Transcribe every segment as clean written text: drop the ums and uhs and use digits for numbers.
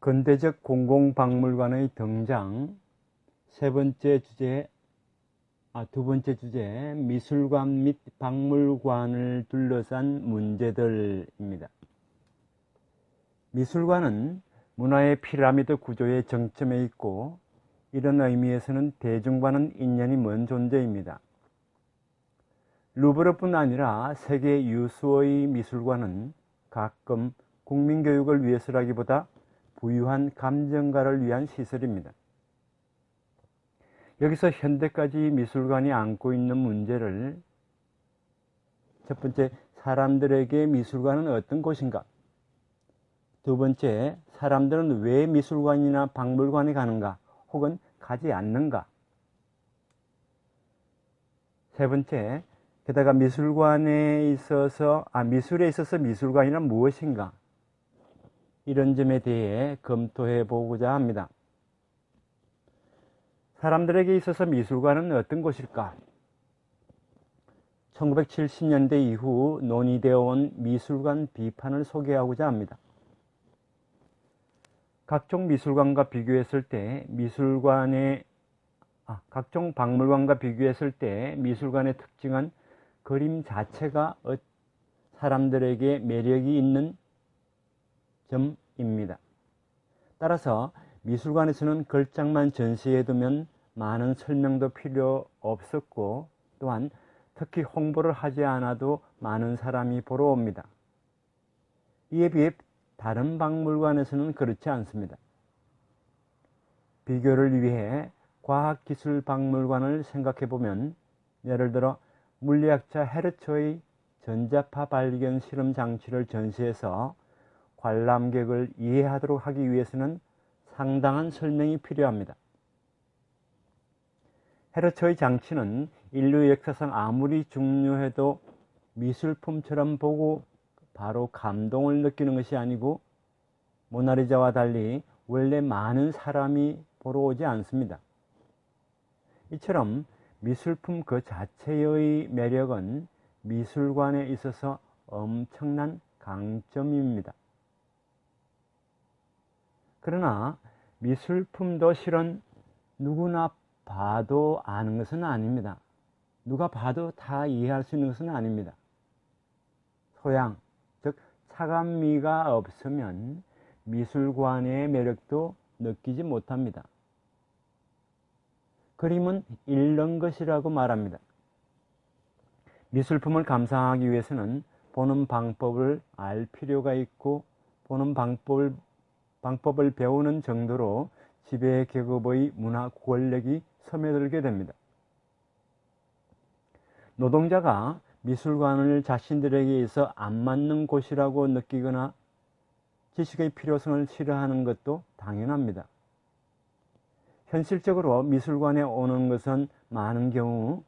근대적 공공박물관의 등장. 두 번째 주제, 미술관 및 박물관을 둘러싼 문제들입니다. 미술관은 문화의 피라미드 구조의 정점에 있고, 이런 의미에서는 대중과는 인연이 먼 존재입니다. 루브르뿐 아니라 세계 유수의 미술관은 가끔 국민교육을 위해서라기보다 부유한 감정가를 위한 시설입니다. 여기서 현대까지 미술관이 안고 있는 문제를, 첫 번째, 사람들에게 미술관은 어떤 곳인가? 두 번째, 사람들은 왜 미술관이나 박물관에 가는가? 혹은 가지 않는가? 세 번째, 게다가 미술에 있어서 미술관이란 무엇인가? 이런 점에 대해 검토해 보고자 합니다. 사람들에게 있어서 미술관은 어떤 곳일까? 1970년대 이후 논의되어 온 미술관 비판을 소개하고자 합니다. 각종 미술관과 비교했을 때 각종 박물관과 비교했을 때 미술관의 특징은 그림 자체가 사람들에게 매력이 있는 점입니다. 따라서 미술관에서는 걸작만 전시해두면 많은 설명도 필요 없었고, 또한 특히 홍보를 하지 않아도 많은 사람이 보러 옵니다. 이에 비해 다른 박물관에서는 그렇지 않습니다. 비교를 위해 과학기술박물관을 생각해보면, 예를 들어 물리학자 헤르츠의 전자파 발견 실험 장치를 전시해서 관람객을 이해하도록 하기 위해서는 상당한 설명이 필요합니다. 헤르츠의 장치는 인류 역사상 아무리 중요해도 미술품처럼 보고 바로 감동을 느끼는 것이 아니고, 모나리자와 달리 원래 많은 사람이 보러 오지 않습니다. 이처럼 미술품 그 자체의 매력은 미술관에 있어서 엄청난 강점입니다. 그러나 미술품도 실은 누구나 봐도 아는 것은 아닙니다. 누가 봐도 다 이해할 수 있는 것은 아닙니다. 소양, 즉 차감미가 없으면 미술관의 매력도 느끼지 못합니다. 그림은 읽는 것이라고 말합니다. 미술품을 감상하기 위해서는 보는 방법을 알 필요가 있고, 보는 방법을 배우는 정도로 지배계급의 문화 권력이 스며들게 됩니다. 노동자가 미술관을 자신들에게 있어 안 맞는 곳이라고 느끼거나 지식의 필요성을 싫어하는 것도 당연합니다. 현실적으로 미술관에 오는 것은 많은 경우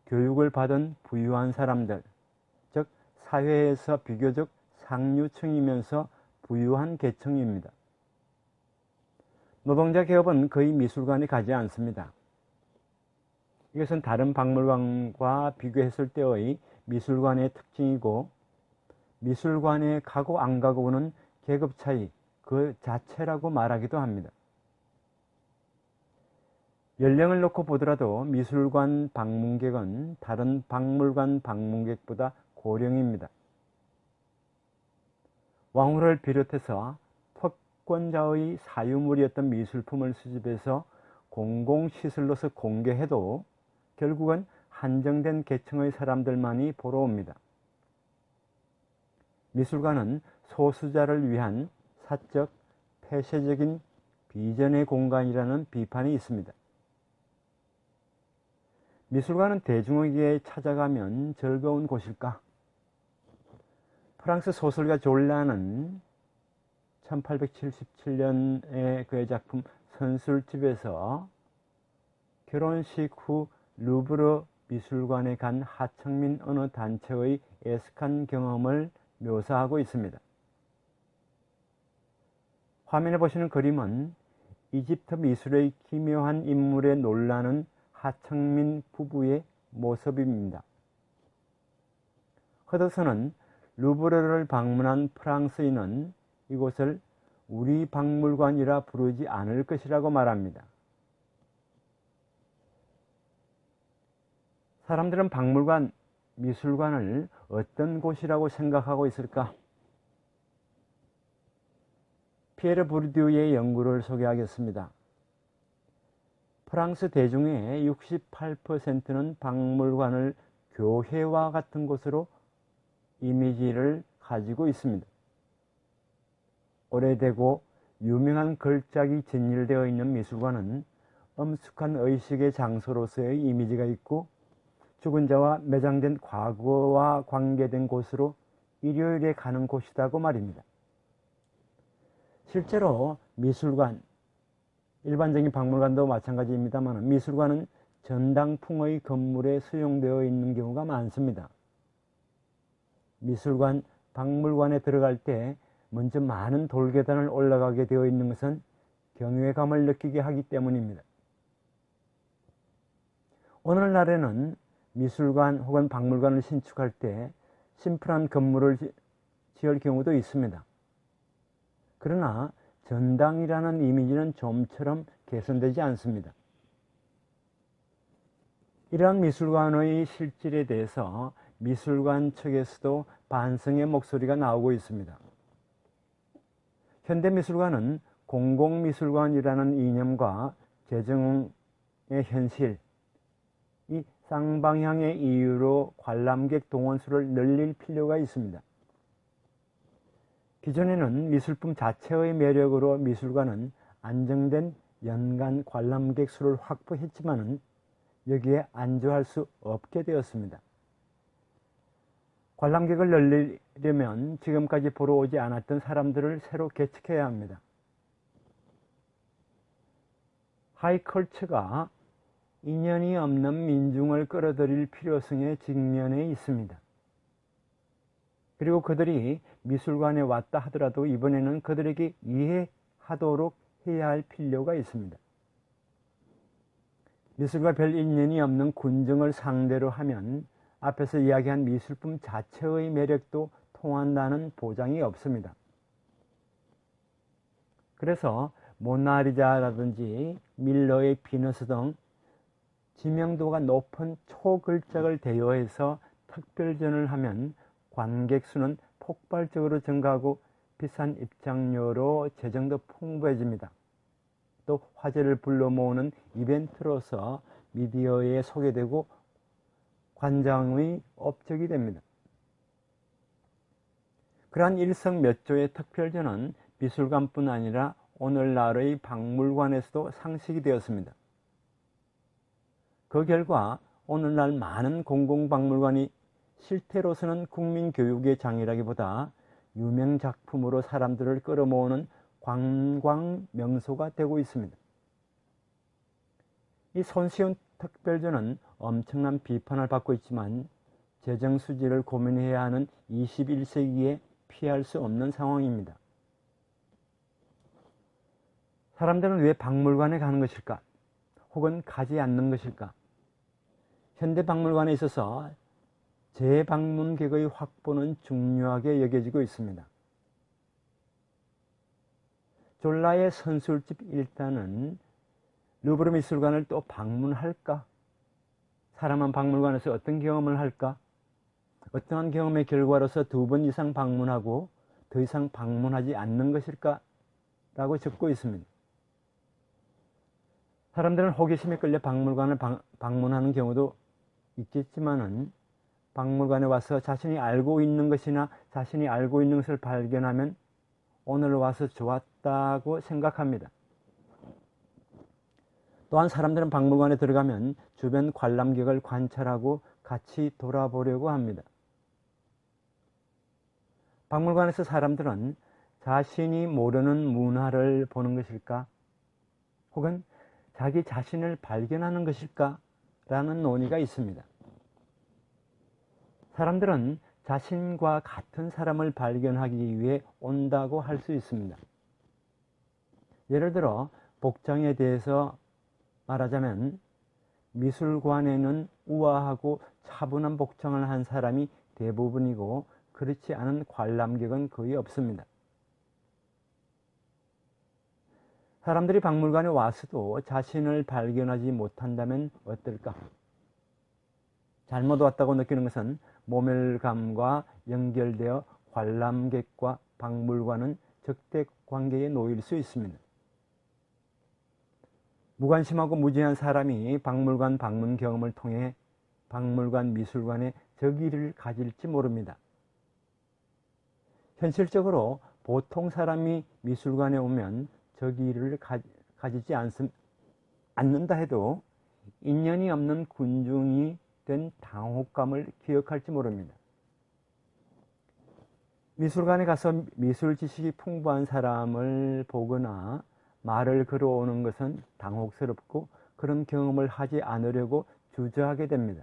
교육을 받은 부유한 사람들, 즉 사회에서 비교적 상류층이면서 부유한 계층입니다. 노동자 계급은 거의 미술관에 가지 않습니다. 이것은 다른 박물관과 비교했을 때의 미술관의 특징이고, 미술관에 가고 안 가고는 계급 차이 그 자체라고 말하기도 합니다. 연령을 놓고 보더라도 미술관 방문객은 다른 박물관 방문객보다 고령입니다. 왕후를 비롯해서 특권자의 사유물이었던 미술품을 수집해서 공공시설로서 공개해도 결국은 한정된 계층의 사람들만이 보러 옵니다. 미술관은 소수자를 위한 사적, 폐쇄적인 비전의 공간이라는 비판이 있습니다. 미술관은 대중에게 찾아가면 즐거운 곳일까? 프랑스 소설가 졸라는 1877년에 그의 작품 선술집에서 결혼식 후 루브르 미술관에 간 하층민 어느 단체의 애석한 경험을 묘사하고 있습니다. 화면에 보시는 그림은 이집트 미술의 기묘한 인물에 놀라는 하층민 부부의 모습입니다. 허드슨은 루브르를 방문한 프랑스인은 이곳을 우리 박물관이라 부르지 않을 것이라고 말합니다. 사람들은 박물관, 미술관을 어떤 곳이라고 생각하고 있을까? 피에르 부르디유의 연구를 소개하겠습니다. 프랑스 대중의 68%는 박물관을 교회와 같은 곳으로 이미지를 가지고 있습니다. 오래되고 유명한 걸작이 진열되어 있는 미술관은 엄숙한 의식의 장소로서의 이미지가 있고 죽은 자와 매장된 과거와 관계된 곳으로 일요일에 가는 곳이라고 말입니다. 실제로 미술관, 일반적인 박물관도 마찬가지입니다만 미술관은 전당풍의 건물에 수용되어 있는 경우가 많습니다. 미술관, 박물관에 들어갈 때 먼저 많은 돌계단을 올라가게 되어 있는 것은 경외감을 느끼게 하기 때문입니다. 오늘날에는 미술관 혹은 박물관을 신축할 때 심플한 건물을 지을 경우도 있습니다. 그러나 전당이라는 이미지는 좀처럼 개선되지 않습니다. 이러한 미술관의 실질에 대해서 미술관 측에서도 반성의 목소리가 나오고 있습니다. 현대미술관은 공공미술관이라는 이념과 재정의 현실, 이 쌍방향의 이유로 관람객 동원수를 늘릴 필요가 있습니다. 기존에는 미술품 자체의 매력으로 미술관은 안정된 연간 관람객 수를 확보했지만 여기에 안주할 수 없게 되었습니다. 관람객을 늘리려면 지금까지 보러 오지 않았던 사람들을 새로 개척해야 합니다. 하이컬처가 인연이 없는 민중을 끌어들일 필요성에 직면해 있습니다. 그리고 그들이 미술관에 왔다 하더라도 이번에는 그들에게 이해하도록 해야 할 필요가 있습니다. 미술과 별 인연이 없는 군중을 상대로 하면 앞에서 이야기한 미술품 자체의 매력도 통한다는 보장이 없습니다. 그래서 모나리자라든지 밀러의 비너스 등知名도가 높은 초걸작을 대여해서 특별전을 하면 관객 수는 폭발적으로 증가하고 비싼 입장료로 재정도 풍부해집니다. 또 화제를 불러 모으는 이벤트로서 미디어에 소개되고 관장의 업적이 됩니다. 그러한 일석몇조의 특별전은 미술관뿐 아니라 오늘날의 박물관에서도 상식이 되었습니다. 그 결과 오늘날 많은 공공박물관이 실태로서는 국민교육의 장이라기보다 유명작품으로 사람들을 끌어모으는 관광명소가 되고 있습니다. 이 손쉬운 특별전은 엄청난 비판을 받고 있지만 재정수지를 고민해야 하는 21세기에 피할 수 없는 상황입니다. 사람들은 왜 박물관에 가는 것일까? 혹은 가지 않는 것일까? 현대박물관에 있어서 재방문객의 확보는 중요하게 여겨지고 있습니다. 졸라의 선술집 일단은 루브르 미술관을 또 방문할까? 사람은 박물관에서 어떤 경험을 할까? 어떠한 경험의 결과로서 2번 이상 방문하고 더 이상 방문하지 않는 것일까? 라고 적고 있습니다. 사람들은 호기심에 끌려 박물관을 방문하는 경우도 있겠지만은 박물관에 와서 자신이 알고 있는 것이나 자신이 알고 있는 것을 발견하면 오늘 와서 좋았다고 생각합니다. 또한 사람들은 박물관에 들어가면 주변 관람객을 관찰하고 같이 돌아보려고 합니다. 박물관에서 사람들은 자신이 모르는 문화를 보는 것일까? 혹은 자기 자신을 발견하는 것일까? 라는 논의가 있습니다. 사람들은 자신과 같은 사람을 발견하기 위해 온다고 할 수 있습니다. 예를 들어 복장에 대해서 말하자면 미술관에는 우아하고 차분한 복장을 한 사람이 대부분이고 그렇지 않은 관람객은 거의 없습니다. 사람들이 박물관에 와서도 자신을 발견하지 못한다면 어떨까? 잘못 왔다고 느끼는 것은 모멸감과 연결되어 관람객과 박물관은 적대 관계에 놓일 수 있습니다. 무관심하고 무지한 사람이 박물관 방문 경험을 통해 박물관 미술관에 적의를 가질지 모릅니다. 현실적으로 보통 사람이 미술관에 오면 적의를 가지지 않는다 해도 인연이 없는 군중이 된 당혹감을 기억할지 모릅니다. 미술관에 가서 미술 지식이 풍부한 사람을 보거나 말을 걸어오는 것은 당혹스럽고 그런 경험을 하지 않으려고 주저하게 됩니다.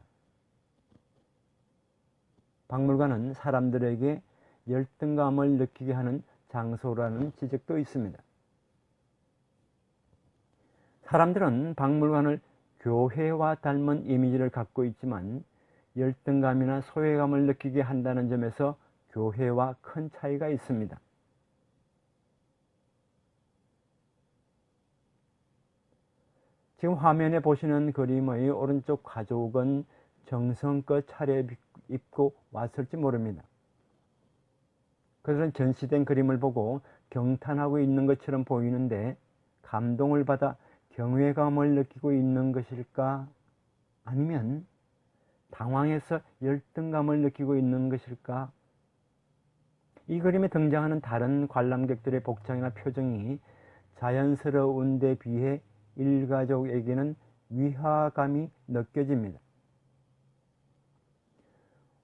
박물관은 사람들에게 열등감을 느끼게 하는 장소라는 지적도 있습니다. 사람들은 박물관을 교회와 닮은 이미지를 갖고 있지만 열등감이나 소외감을 느끼게 한다는 점에서 교회와 큰 차이가 있습니다. 지금 화면에 보시는 그림의 오른쪽 가족은 정성껏 차려입고 왔을지 모릅니다. 그들은 전시된 그림을 보고 경탄하고 있는 것처럼 보이는데 감동을 받아 경외감을 느끼고 있는 것일까? 아니면 당황해서 열등감을 느끼고 있는 것일까? 이 그림에 등장하는 다른 관람객들의 복장이나 표정이 자연스러운 데 비해 일가족에게는 위화감이 느껴집니다.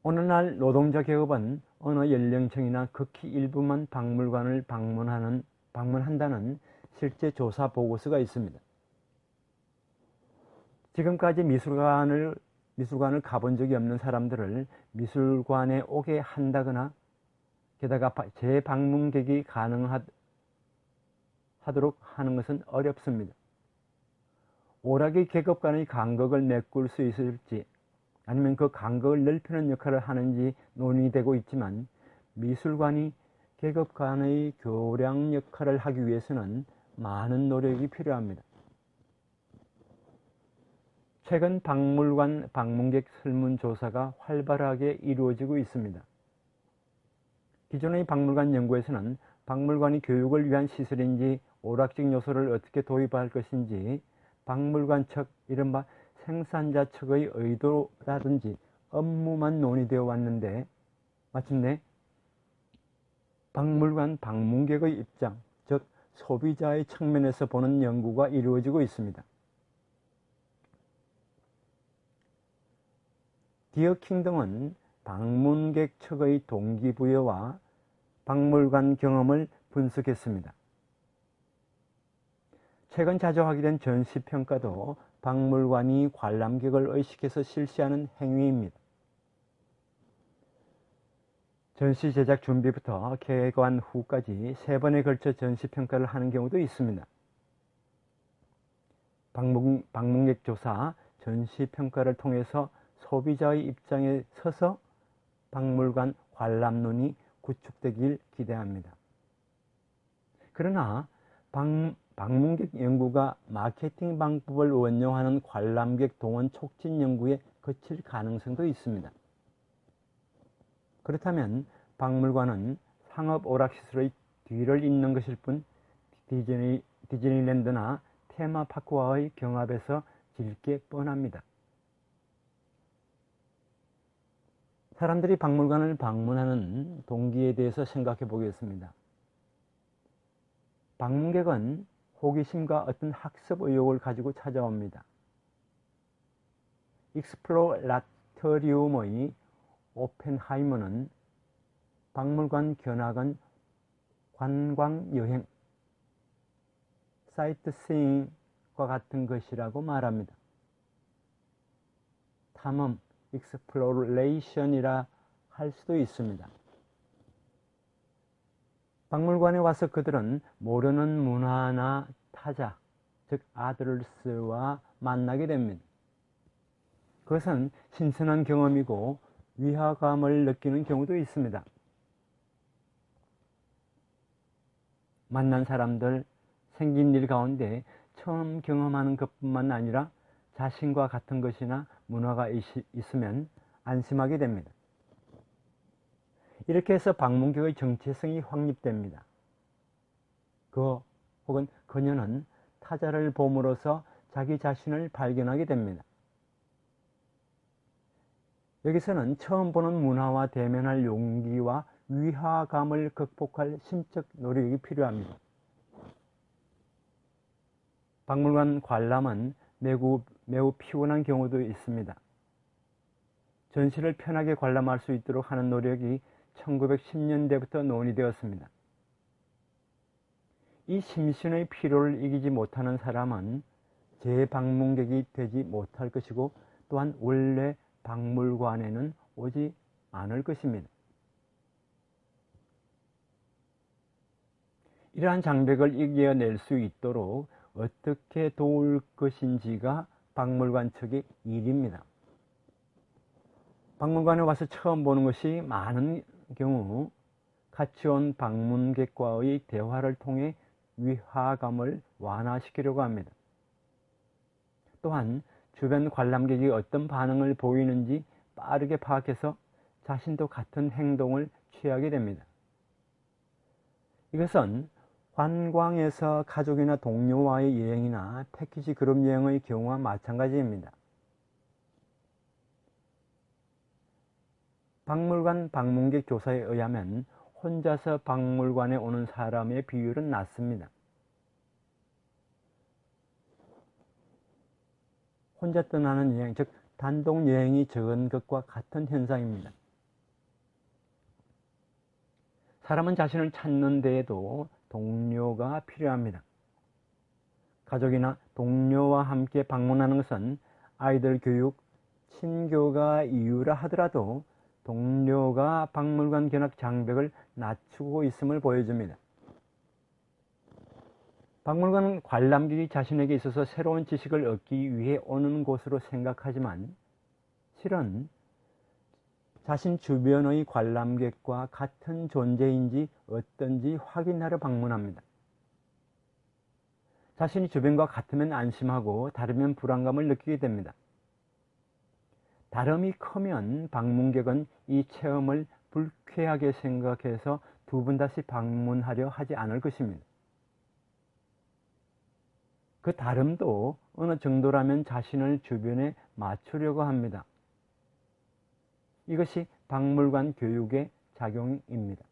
오늘날 노동자 계급은 어느 연령층이나 극히 일부만 박물관을 방문한다는 실제 조사 보고서가 있습니다. 지금까지 미술관을 가본 적이 없는 사람들을 미술관에 오게 한다거나 게다가 재방문객이 가능하도록 하는 것은 어렵습니다. 오락의 계급 간의 간극을 메꿀 수 있을지 아니면 그 간극을 넓히는 역할을 하는지 논의되고 있지만 미술관이 계급 간의 교량 역할을 하기 위해서는 많은 노력이 필요합니다. 최근 박물관 방문객 설문조사가 활발하게 이루어지고 있습니다. 기존의 박물관 연구에서는 박물관이 교육을 위한 시설인지 오락적 요소를 어떻게 도입할 것인지 박물관 측, 이른바 생산자 측의 의도라든지 업무만 논의되어 왔는데 마침내 박물관 방문객의 입장, 즉 소비자의 측면에서 보는 연구가 이루어지고 있습니다. 디어 킹덤은 방문객 측의 동기부여와 박물관 경험을 분석했습니다. 최근 자주 하게 된 전시평가도 박물관이 관람객을 의식해서 실시하는 행위입니다. 전시 제작 준비부터 개관 후까지 3번에 걸쳐 전시평가를 하는 경우도 있습니다. 방문객 조사, 전시평가를 통해서 소비자의 입장에 서서 박물관 관람론이 구축되길 기대합니다. 그러나 방문객 연구가 마케팅 방법을 원용하는 관람객 동원 촉진 연구에 그칠 가능성도 있습니다. 그렇다면 박물관은 상업 오락시설의 뒤를 잇는 것일 뿐 디즈니랜드나 테마파크와의 경합에서 질 게 뻔합니다. 사람들이 박물관을 방문하는 동기에 대해서 생각해 보겠습니다. 방문객은 호기심과 어떤 학습 의욕을 가지고 찾아옵니다. 익스플로라토리움의 오펜하이머는 박물관 견학은 관광여행, 사이트시잉과 같은 것이라고 말합니다. 탐험, 익스플로레이션이라 할 수도 있습니다. 박물관에 와서 그들은 모르는 문화나 타자, 즉 아더스와 만나게 됩니다. 그것은 신선한 경험이고 위화감을 느끼는 경우도 있습니다. 만난 사람들, 생긴 일 가운데 처음 경험하는 것뿐만 아니라 자신과 같은 것이나 문화가 있으면 안심하게 됩니다. 이렇게 해서 방문객의 정체성이 확립됩니다. 혹은 그녀는 타자를 봄으로써 자기 자신을 발견하게 됩니다. 여기서는 처음 보는 문화와 대면할 용기와 위화감을 극복할 심적 노력이 필요합니다. 박물관 관람은 매우 피곤한 경우도 있습니다. 전시를 편하게 관람할 수 있도록 하는 노력이 1910년대부터 논의되었습니다. 이 심신의 피로를 이기지 못하는 사람은 재방문객이 되지 못할 것이고 또한 원래 박물관에는 오지 않을 것입니다. 이러한 장벽을 이겨낼 수 있도록 어떻게 도울 것인지가 박물관 측의 일입니다. 박물관에 와서 처음 보는 것이 많은 경우 같이 온 방문객과의 대화를 통해 위화감을 완화시키려고 합니다. 또한 주변 관람객이 어떤 반응을 보이는지 빠르게 파악해서 자신도 같은 행동을 취하게 됩니다. 이것은 관광에서 가족이나 동료와의 여행이나 패키지 그룹 여행의 경우와 마찬가지입니다. 박물관 방문객 조사에 의하면 혼자서 박물관에 오는 사람의 비율은 낮습니다. 혼자 떠나는 여행, 즉 단독 여행이 적은 것과 같은 현상입니다. 사람은 자신을 찾는 데에도 동료가 필요합니다. 가족이나 동료와 함께 방문하는 것은 아이들 교육, 친교가 이유라 하더라도 동료가 박물관 견학 장벽을 낮추고 있음을 보여줍니다. 박물관은 관람객이 자신에게 있어서 새로운 지식을 얻기 위해 오는 곳으로 생각하지만 실은 자신 주변의 관람객과 같은 존재인지 어떤지 확인하러 방문합니다. 자신이 주변과 같으면 안심하고 다르면 불안감을 느끼게 됩니다. 다름이 크면 방문객은 이 체험을 불쾌하게 생각해서 두 번 다시 방문하려 하지 않을 것입니다. 그 다름도 어느 정도라면 자신을 주변에 맞추려고 합니다. 이것이 박물관 교육의 작용입니다.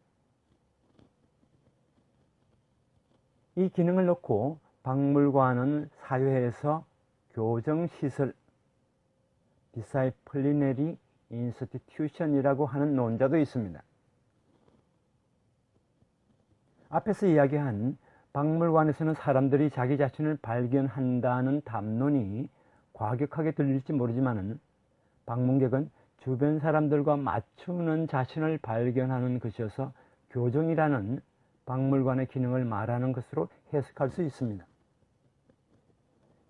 이 기능을 놓고 박물관은 사회에서 교정시설, disciplinary institution이라고 하는 논자도 있습니다. 앞에서 이야기한 박물관에서는 사람들이 자기 자신을 발견한다는 담론이 과격하게 들릴지 모르지만 방문객은 주변 사람들과 맞추는 자신을 발견하는 것이어서 교정이라는 박물관의 기능을 말하는 것으로 해석할 수 있습니다.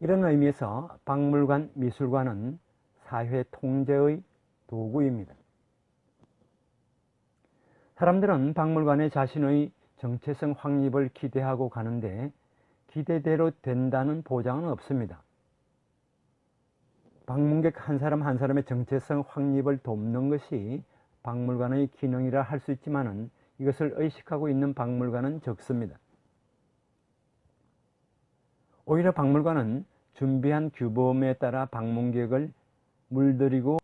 이런 의미에서 박물관, 미술관은 사회 통제의 도구입니다. 사람들은 박물관에 자신의 정체성 확립을 기대하고 가는데 기대대로 된다는 보장은 없습니다. 방문객 한 사람 한 사람의 정체성 확립을 돕는 것이 박물관의 기능이라 할 수 있지만 이것을 의식하고 있는 박물관은 적습니다. 오히려 박물관은 준비한 규범에 따라 방문객을 물들이려고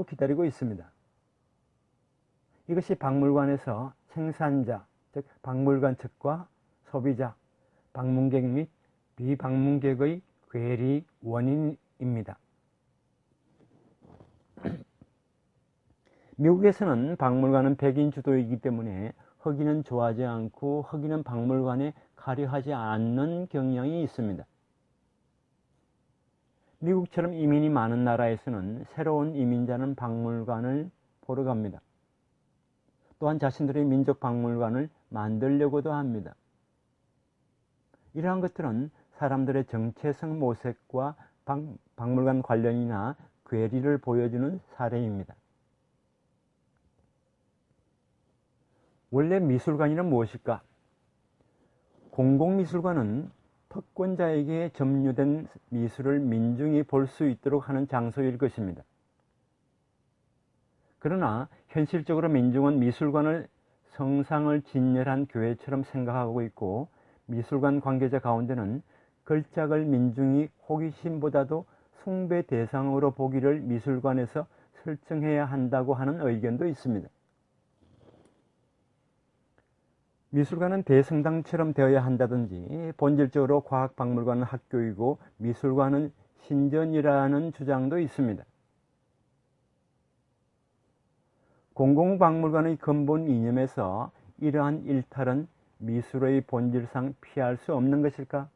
기다리고 있습니다. 이것이 박물관에서 생산자, 즉 박물관 측과 소비자, 방문객 및 비방문객의 괴리 원인입니다. 미국에서는 박물관은 백인 주도이기 때문에 흑인은 좋아하지 않고 흑인은 박물관에 가려 하지 않는 경향이 있습니다. 미국처럼 이민이 많은 나라에서는 새로운 이민자는 박물관을 보러 갑니다. 또한 자신들의 민족 박물관을 만들려고도 합니다. 이러한 것들은 사람들의 정체성 모색과 박물관 관련이나 괴리를 보여주는 사례입니다. 원래 미술관이란 무엇일까? 공공미술관은 특권자에게 점유된 미술을 민중이 볼 수 있도록 하는 장소일 것입니다. 그러나 현실적으로 민중은 미술관을 성상을 진열한 교회처럼 생각하고 있고, 미술관 관계자 가운데는 걸작을 민중이 호기심보다도 숭배 대상으로 보기를 미술관에서 설정해야 한다고 하는 의견도 있습니다. 미술관은 대성당처럼 되어야 한다든지, 본질적으로 과학박물관은 학교이고 미술관은 신전이라는 주장도 있습니다. 공공박물관의 근본 이념에서 이러한 일탈은 미술의 본질상 피할 수 없는 것일까?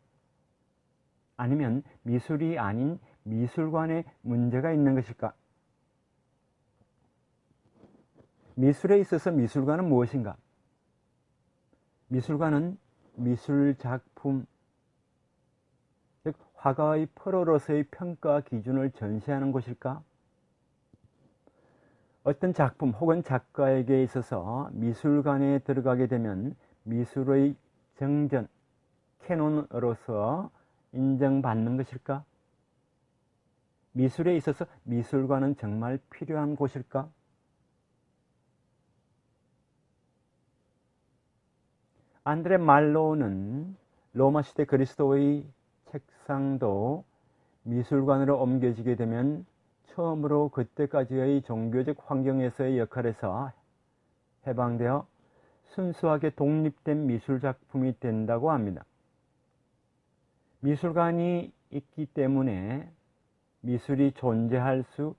아니면 미술이 아닌 미술관에 문제가 있는 것일까? 미술에 있어서 미술관은 무엇인가? 미술관은 미술작품, 즉 화가의 프로로서의 평가 기준을 전시하는 곳일까? 어떤 작품 혹은 작가에게 있어서 미술관에 들어가게 되면 미술의 정전, 캐논으로서 인정받는 것일까? 미술에 있어서 미술관은 정말 필요한 곳일까? 안드레 말로우는 로마 시대 그리스도의 책상도 미술관으로 옮겨지게 되면 처음으로 그때까지의 종교적 환경에서의 역할에서 해방되어 순수하게 독립된 미술작품이 된다고 합니다. 미술관이 있기 때문에 미술이 존재할 수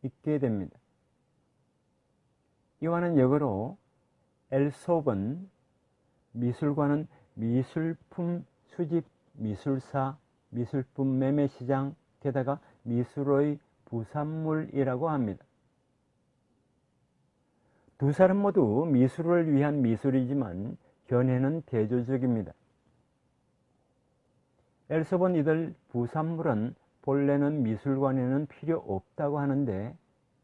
있게 됩니다. 이와는 역으로 엘소번 미술관은 미술품 수집, 미술사, 미술품 매매 시장, 게다가 미술의 부산물이라고 합니다. 두 사람 모두 미술을 위한 미술이지만 견해는 대조적입니다. 엘소번 이들 부산물은 본래는 미술관에는 필요 없다고 하는데,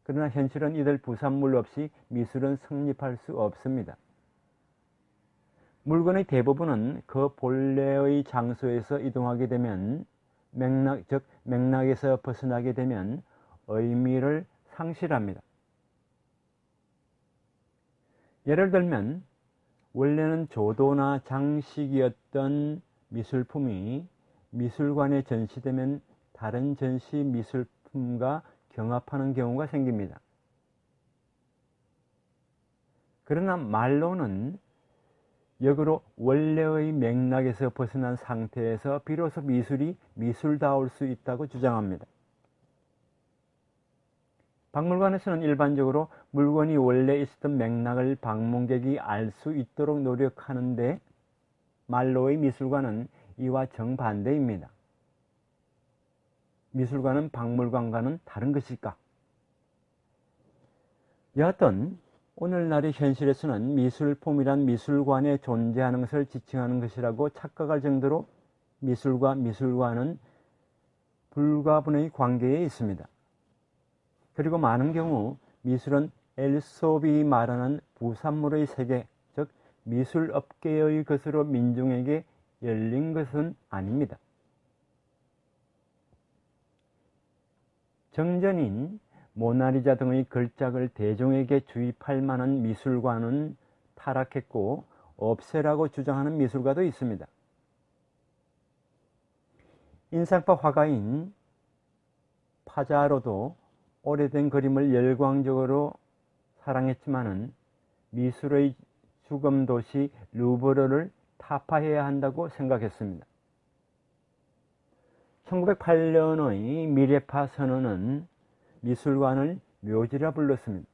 그러나 현실은 이들 부산물 없이 미술은 성립할 수 없습니다. 물건의 대부분은 그 본래의 장소에서 이동하게 되면 즉 맥락에서 벗어나게 되면 의미를 상실합니다. 예를 들면 원래는 조도나 장식이었던 미술품이 미술관에 전시되면 다른 전시 미술품과 경합하는 경우가 생깁니다. 그러나 말로는 역으로 원래의 맥락에서 벗어난 상태에서 비로소 미술이 미술다울 수 있다고 주장합니다. 박물관에서는 일반적으로 물건이 원래 있었던 맥락을 방문객이 알 수 있도록 노력하는데, 말로의 미술관은 이와 정반대입니다. 미술관은 박물관과는 다른 것일까? 여하튼 오늘날의 현실에서는 미술품이란 미술관에 존재하는 것을 지칭하는 것이라고 착각할 정도로 미술과 미술관은 불가분의 관계에 있습니다. 그리고 많은 경우 미술은 엘소비 말하는 부산물의 세계, 즉 미술업계의 것으로 민중에게 열린 것은 아닙니다. 정전인 모나리자 등의 걸작을 대중에게 주입할 만한 미술관은 타락했고 없애라고 주장하는 미술가도 있습니다. 인상파 화가인 파자로도 오래된 그림을 열광적으로 사랑했지만은 미술의 죽음 도시 루브르를 타파해야 한다고 생각했습니다. 1908년의 미래파 선언은 미술관을 묘지라 불렀습니다.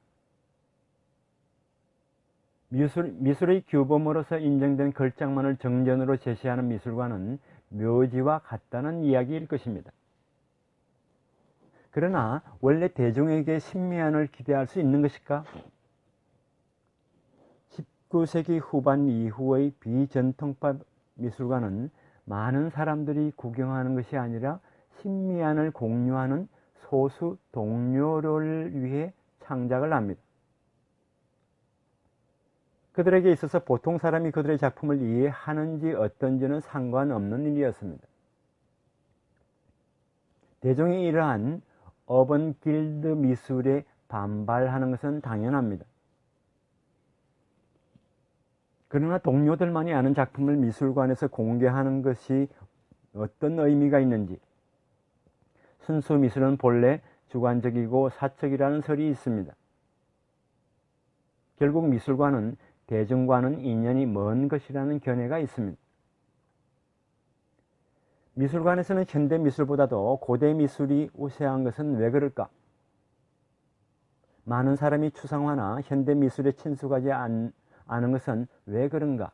미술의 규범으로서 인정된 걸작만을 정전으로 제시하는 미술관은 묘지와 같다는 이야기일 것입니다. 그러나 원래 대중에게 신미안을 기대할 수 있는 것일까? 19세기 후반 이후의 비전통파 미술관은 많은 사람들이 구경하는 것이 아니라 신미안을 공유하는 소수 동료를 위해 창작을 합니다. 그들에게 있어서 보통 사람이 그들의 작품을 이해하는지 어떤지는 상관없는 일이었습니다. 대중이 이러한 어번길드 미술에 반발하는 것은 당연합니다. 그러나 동료들만이 아는 작품을 미술관에서 공개하는 것이 어떤 의미가 있는지, 순수 미술은 본래 주관적이고 사적이라는 설이 있습니다. 결국 미술관은 대중과는 인연이 먼 것이라는 견해가 있습니다. 미술관에서는 현대 미술보다도 고대 미술이 우세한 것은 왜 그럴까? 많은 사람이 추상화나 현대 미술에 친숙하지 않은 것은 왜 그런가?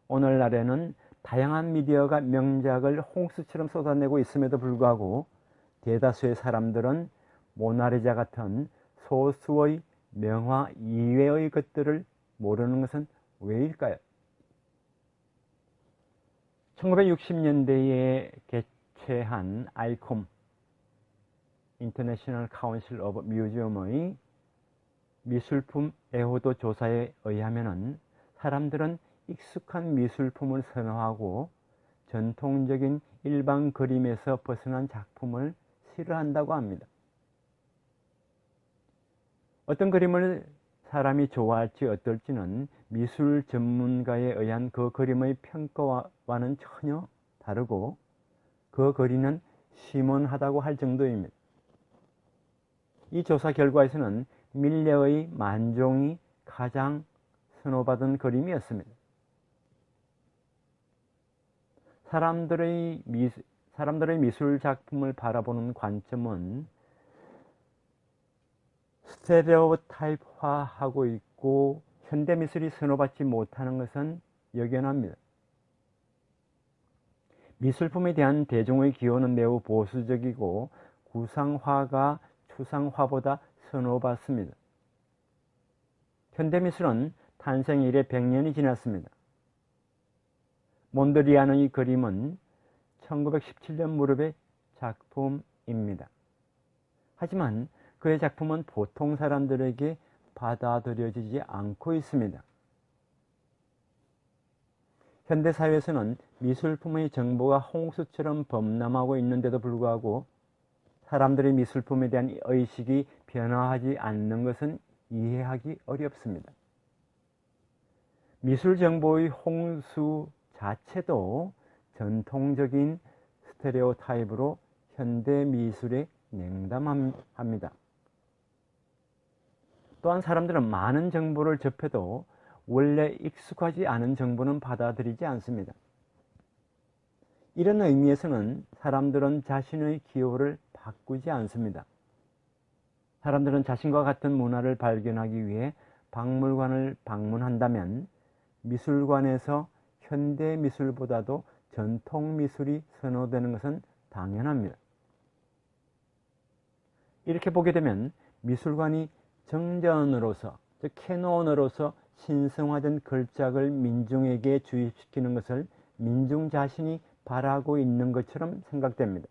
오늘날에는 다양한 미디어가 명작을 홍수처럼 쏟아내고 있음에도 불구하고 대다수의 사람들은 모나리자 같은 소수의 명화 이외의 것들을 모르는 것은 왜일까요? 1960년대에 개최한 아이콤 인터내셔널 카운실 오브 뮤지엄의 미술품 애호도 조사에 의하면 사람들은 익숙한 미술품을 선호하고 전통적인 일반 그림에서 벗어난 작품을 싫어한다고 합니다. 어떤 그림을 사람이 좋아할지 어떨지는 미술 전문가에 의한 그 그림의 평가와는 전혀 다르고 그 거리는 심원하다고 할 정도입니다. 이 조사 결과에서는 밀레의 만종이 가장 선호받은 그림이었습니다. 사람들의 미술 작품을 바라보는 관점은 스테레오타입화하고 있고 현대미술이 선호받지 못하는 것은 역연합니다. 미술품에 대한 대중의 기호는 매우 보수적이고 구상화가 추상화보다 선호받습니다. 현대미술은 탄생 이래 100년이 지났습니다. 몬드리안의 그림은 1917년 무렵의 작품입니다. 하지만 그의 작품은 보통 사람들에게 받아들여지지 않고 있습니다. 현대사회에서는 미술품의 정보가 홍수처럼 범람하고 있는데도 불구하고 사람들의 미술품에 대한 의식이 변화하지 않는 것은 이해하기 어렵습니다. 미술 정보의 홍수 자체도 전통적인 스테레오타입으로 현대 미술에 냉담합니다. 또한 사람들은 많은 정보를 접해도 원래 익숙하지 않은 정보는 받아들이지 않습니다. 이런 의미에서는 사람들은 자신의 기호를 바꾸지 않습니다. 사람들은 자신과 같은 문화를 발견하기 위해 박물관을 방문한다면 미술관에서 현대 미술보다도 전통 미술이 선호되는 것은 당연합니다. 이렇게 보게 되면 미술관이 정전으로서, 즉 캐논으로서 신성화된 걸작을 민중에게 주입시키는 것을 민중 자신이 바라고 있는 것처럼 생각됩니다.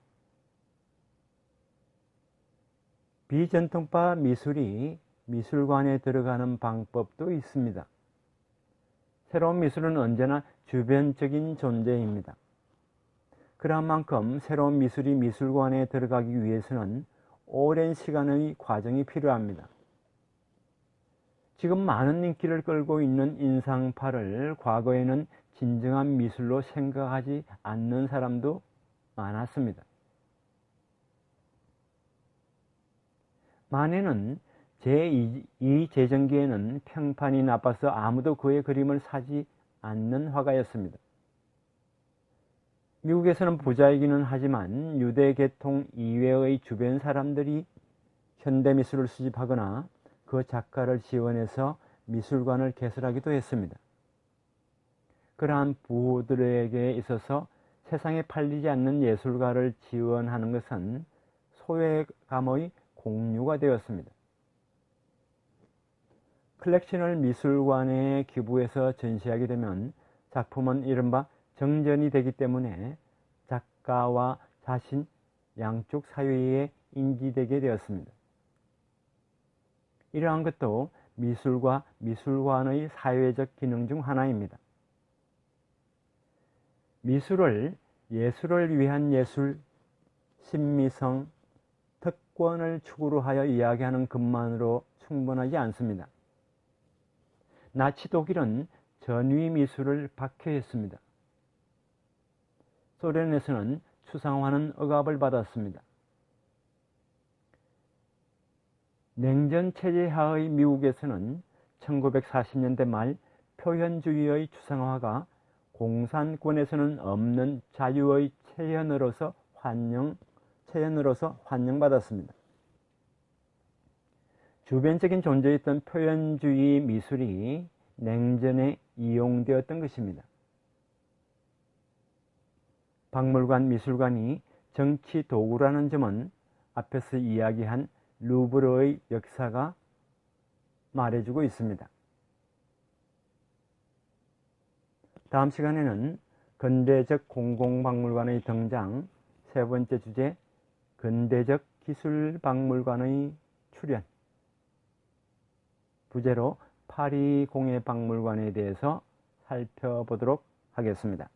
비전통파 미술이 미술관에 들어가는 방법도 있습니다. 새로운 미술은 언제나 주변적인 존재입니다. 그러한 만큼 새로운 미술이 미술관에 들어가기 위해서는 오랜 시간의 과정이 필요합니다. 지금 많은 인기를 끌고 있는 인상파를 과거에는 진정한 미술로 생각하지 않는 사람도 많았습니다. 만해는 제2제정기에는 평판이 나빠서 아무도 그의 그림을 사지 않는 화가였습니다. 미국에서는 부자이기는 하지만 유대계통 이외의 주변 사람들이 현대미술을 수집하거나 그 작가를 지원해서 미술관을 개설하기도 했습니다. 그러한 부들에게 있어서 세상에 팔리지 않는 예술가를 지원하는 것은 소외감의 공유가 되었습니다. 컬렉션을 미술관에 기부해서 전시하게 되면 작품은 이른바 정전이 되기 때문에 작가와 자신 양쪽 사회에 인지되게 되었습니다. 이러한 것도 미술과 미술관의 사회적 기능 중 하나입니다. 미술을 예술을 위한 예술, 신미성, 특권을 축으로 하여 이야기하는 것만으로 충분하지 않습니다. 나치 독일은 전위 미술을 박해했습니다. 소련에서는 추상화는 억압을 받았습니다. 냉전 체제 하의 미국에서는 1940년대 말 표현주의의 추상화가 공산권에서는 없는 자유의 체현으로서 환영받았습니다. 주변적인 존재였던 표현주의 미술이 냉전에 이용되었던 것입니다. 박물관, 미술관이 정치 도구라는 점은 앞에서 이야기한 루브르의 역사가 말해주고 있습니다. 다음 시간에는 근대적 공공박물관의 등장, 세 번째 주제, 근대적 기술박물관의 출현, 부제로 파리 공예박물관에 대해서 살펴보도록 하겠습니다.